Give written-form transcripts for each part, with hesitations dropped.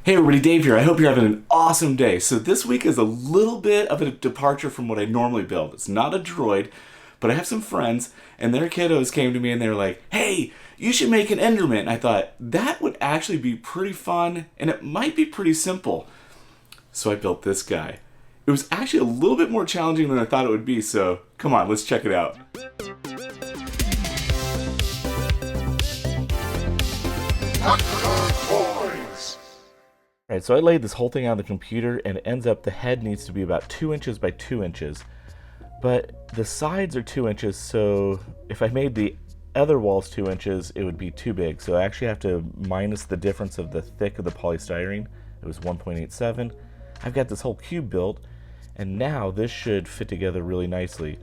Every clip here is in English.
Hey everybody, Dave here. I hope you're having an awesome day. So this week is a little bit of a departure from what I normally build. It's not a droid, but I have some friends and their kiddos came to me and they were like, hey, you should make an Enderman. And I thought that would actually be pretty fun and it might be pretty simple. So I built this guy. It was actually a little bit more challenging than I thought it would be, so come on, let's check it out. Alright, so I laid this whole thing on the computer and it ends up the head needs to be about 2 inches by 2 inches. But the sides are 2 inches, so if I made the other walls 2 inches, it would be too big. So I actually have to minus the difference of the thick of the polystyrene. It was 1.87. I've got this whole cube built, and now this should fit together really nicely.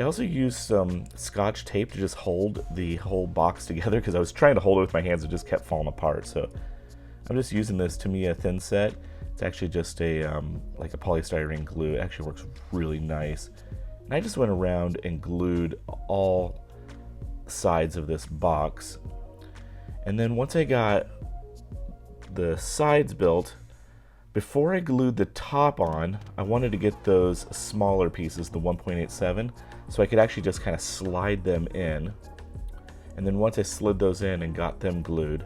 I also used some Scotch tape to just hold the whole box together because I was trying to hold it with my hands, it just kept falling apart. So I'm just using this Tamiya thin set. It's actually just a like a polystyrene glue. It actually works really nice. And I just went around and glued all sides of this box. And then once I got the sides built, before I glued the top on, I wanted to get those smaller pieces, the 1.87, so I could actually just kind of slide them in. And then once I slid those in and got them glued,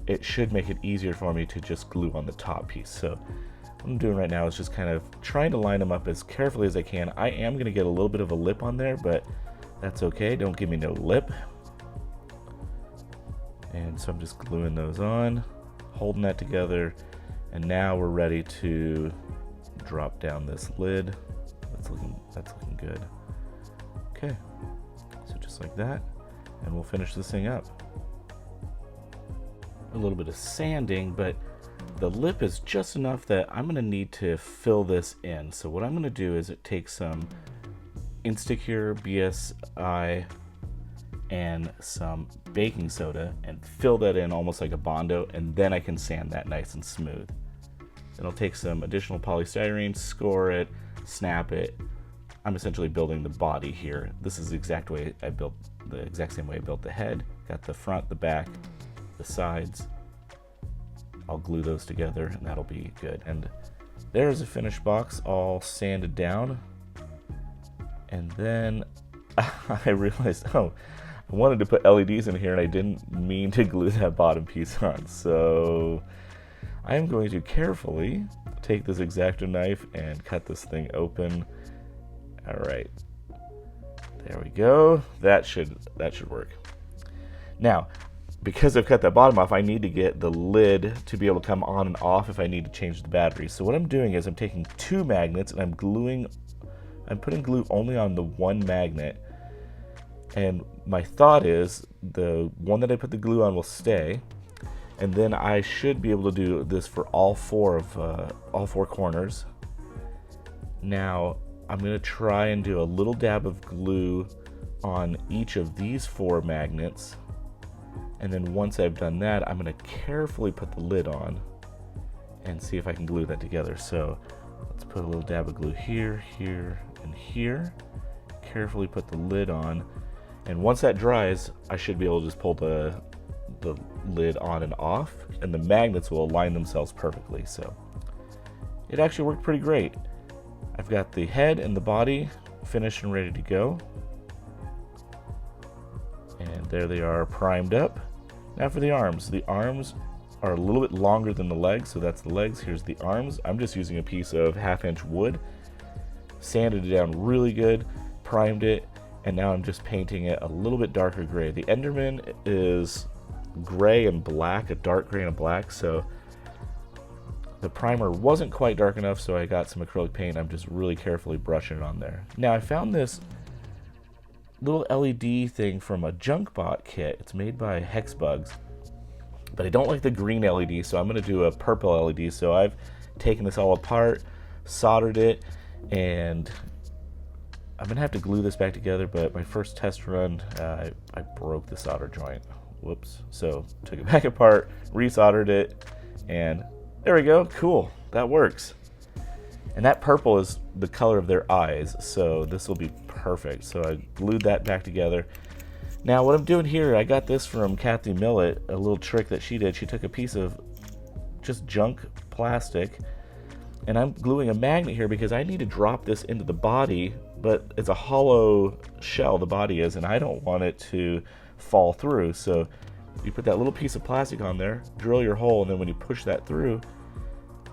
it should make it easier for me to just glue on the top piece. So what I'm doing right now is just kind of trying to line them up as carefully as I can. I am going to get a little bit of a lip on there, but that's okay. Don't give me no lip. And so I'm just gluing those on, holding that together, and now we're ready to drop down this lid. That's looking good. Okay, so just like that, and we'll finish this thing up. A little bit of sanding, but the lip is just enough that I'm going to need to fill this in. So what I'm going to do is take some Instacure BSI and some baking soda and fill that in almost like a Bondo, and then I can sand that nice and smooth. Then I'll take some additional polystyrene, score it, snap it. I'm essentially building the body here. This is the exact same way I built the head. Got the front, the back, the sides. I'll glue those together and that'll be good. And there's a finished box all sanded down. And then I realized, I wanted to put LEDs in here and I didn't mean to glue that bottom piece on. So I am going to carefully take this X-Acto knife and cut this thing open. All right, there we go. That should work. Now, because I've cut that bottom off, I need to get the lid to be able to come on and off if I need to change the battery. So what I'm doing is I'm taking 2 magnets and I'm putting glue only on the one magnet. And my thought is the one that I put the glue on will stay. And then I should be able to do this for all four corners. Now, I'm going to try and do a little dab of glue on each of these 4 magnets. And then once I've done that, I'm going to carefully put the lid on and see if I can glue that together. So let's put a little dab of glue here, here, and here. Carefully put the lid on. And once that dries, I should be able to just pull the lid on and off, and the magnets will align themselves perfectly. So it actually worked pretty great. I've got the head and the body finished and ready to go. And there they are, primed up. Now for the arms. The arms are a little bit longer than the legs, so that's the legs. Here's the arms. I'm just using a piece of 1/2-inch wood. Sanded it down really good, primed it, and now I'm just painting it a little bit darker gray. The Enderman is gray and black, a dark gray and a black, so the primer wasn't quite dark enough, so I got some acrylic paint. I'm just really carefully brushing it on there. Now I found this little LED thing from a JunkBot kit. It's made by Hexbugs, but I don't like the green LED, so I'm going to do a purple LED. So I've taken this all apart, soldered it, and I'm going to have to glue this back together, but my first test run, I broke the solder joint. Whoops. So took it back apart, resoldered it, and there we go. Cool. That works. And that purple is the color of their eyes, so this will be perfect. So I glued that back together. Now what I'm doing here, I got this from Kathy Millett, a little trick that she did. She took a piece of just junk plastic. And I'm gluing a magnet here because I need to drop this into the body, but it's a hollow shell, the body is, and I don't want it to fall through. So you put that little piece of plastic on there, drill your hole, and then when you push that through,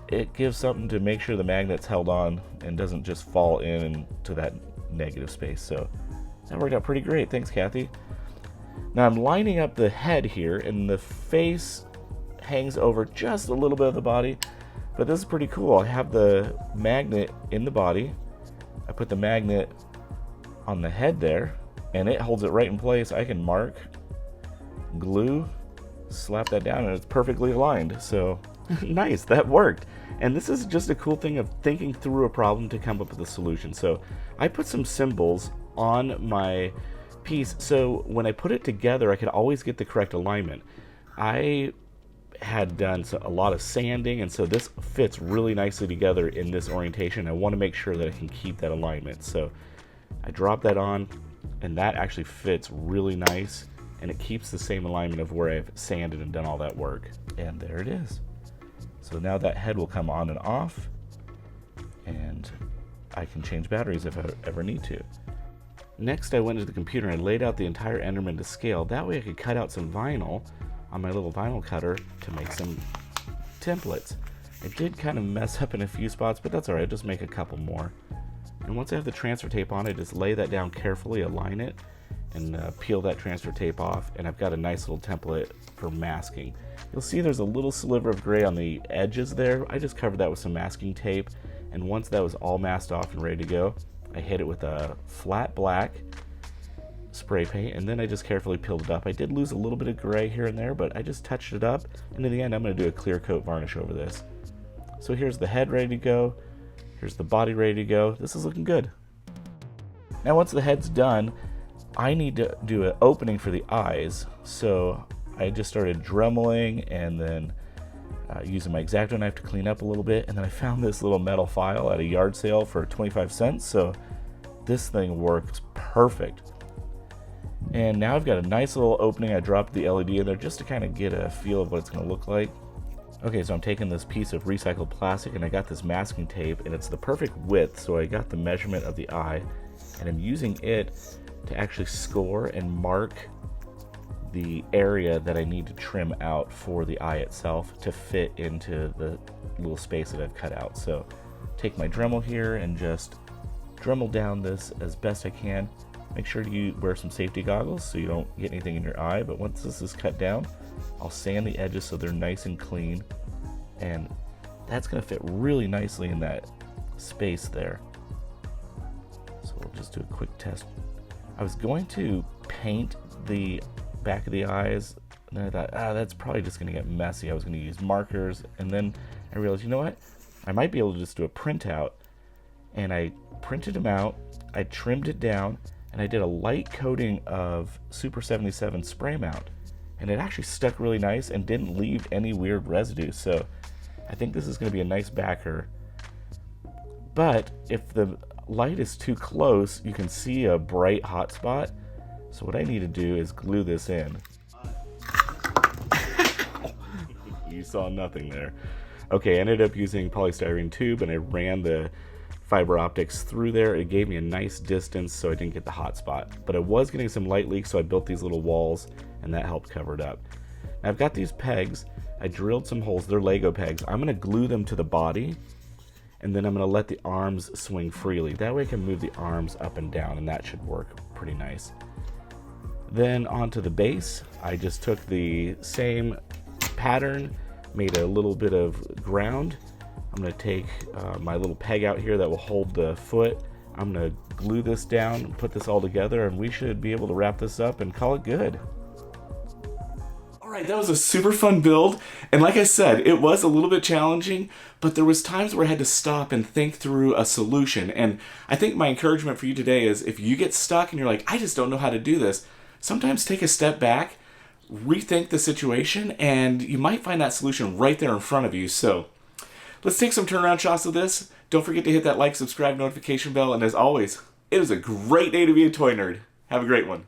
it gives something to make sure the magnet's held on and doesn't just fall into that negative space. So that worked out pretty great. Thanks, Kathy. Now I'm lining up the head here, and the face hangs over just a little bit of the body, but this is pretty cool. I have the magnet in the body. I put the magnet on the head there, and it holds it right in place. I can mark, glue, slap that down, and it's perfectly aligned. So nice, that worked. And this is just a cool thing of thinking through a problem to come up with a solution. So I put some symbols on my piece, so when I put it together, I could always get the correct alignment. I had done a lot of sanding, and so this fits really nicely together in this orientation. I want to make sure that I can keep that alignment. So I drop that on, and that actually fits really nice, and it keeps the same alignment of where I've sanded and done all that work. And there it is. So now that head will come on and off, and I can change batteries if I ever need to. Next, I went into the computer and laid out the entire Enderman to scale. That way I could cut out some vinyl on my little vinyl cutter to make some templates. I did kind of mess up in a few spots, but that's alright, I'll just make a couple more. And once I have the transfer tape on, I just lay that down carefully, align it, and peel that transfer tape off, and I've got a nice little template for masking. You'll see there's a little sliver of gray on the edges there. I just covered that with some masking tape, and once that was all masked off and ready to go, I hit it with a flat black spray paint, and then I just carefully peeled it up. I did lose a little bit of gray here and there, but I just touched it up, and in the end I'm going to do a clear coat varnish over this. So here's the head ready to go, here's the body ready to go. This is looking good. Now once the head's done, I need to do an opening for the eyes, so I just started dremeling and then using my X-Acto knife to clean up a little bit, and then I found this little metal file at a yard sale for 25 cents, so this thing works perfect. And now I've got a nice little opening. I dropped the LED in there just to kind of get a feel of what it's going to look like. Okay, so I'm taking this piece of recycled plastic, and I got this masking tape, and it's the perfect width, so I got the measurement of the eye, and I'm using it to actually score and mark the area that I need to trim out for the eye itself to fit into the little space that I've cut out. So take my Dremel here and just Dremel down this as best I can. Make sure you wear some safety goggles so you don't get anything in your eye, but once this is cut down, I'll sand the edges so they're nice and clean, and that's going to fit really nicely in that space there. So we'll just do a quick test. I was going to paint the back of the eyes, and then I thought, that's probably just going to get messy. I was going to use markers, and then I realized, you know what? I might be able to just do a printout, and I printed them out, I trimmed it down, and I did a light coating of Super 77 spray mount, and it actually stuck really nice and didn't leave any weird residue. So I think this is going to be a nice backer, but if the light is too close, you can see a bright hot spot. So what I need to do is glue this in. You saw nothing there. Okay, I ended up using polystyrene tube, and I ran the fiber optics through there. It gave me a nice distance so I didn't get the hot spot, but I was getting some light leaks, so I built these little walls, and that helped cover it up. Now I've got these pegs. I drilled some holes. They're Lego pegs. I'm going to glue them to the body, and then I'm going to let the arms swing freely. That way I can move the arms up and down, and that should work pretty nice. Then onto the base, I just took the same pattern, made a little bit of ground. I'm going to take my little peg out here that will hold the foot. I'm going to glue this down, put this all together, and we should be able to wrap this up and call it good. Alright, that was a super fun build, and like I said, it was a little bit challenging, but there was times where I had to stop and think through a solution. And I think my encouragement for you today is, if you get stuck and you're like, I just don't know how to do this, sometimes take a step back, rethink the situation, and you might find that solution right there in front of you. So let's take some turnaround shots of this. Don't forget to hit that like, subscribe, notification bell, and as always, it is a great day to be a toy nerd. Have a great one.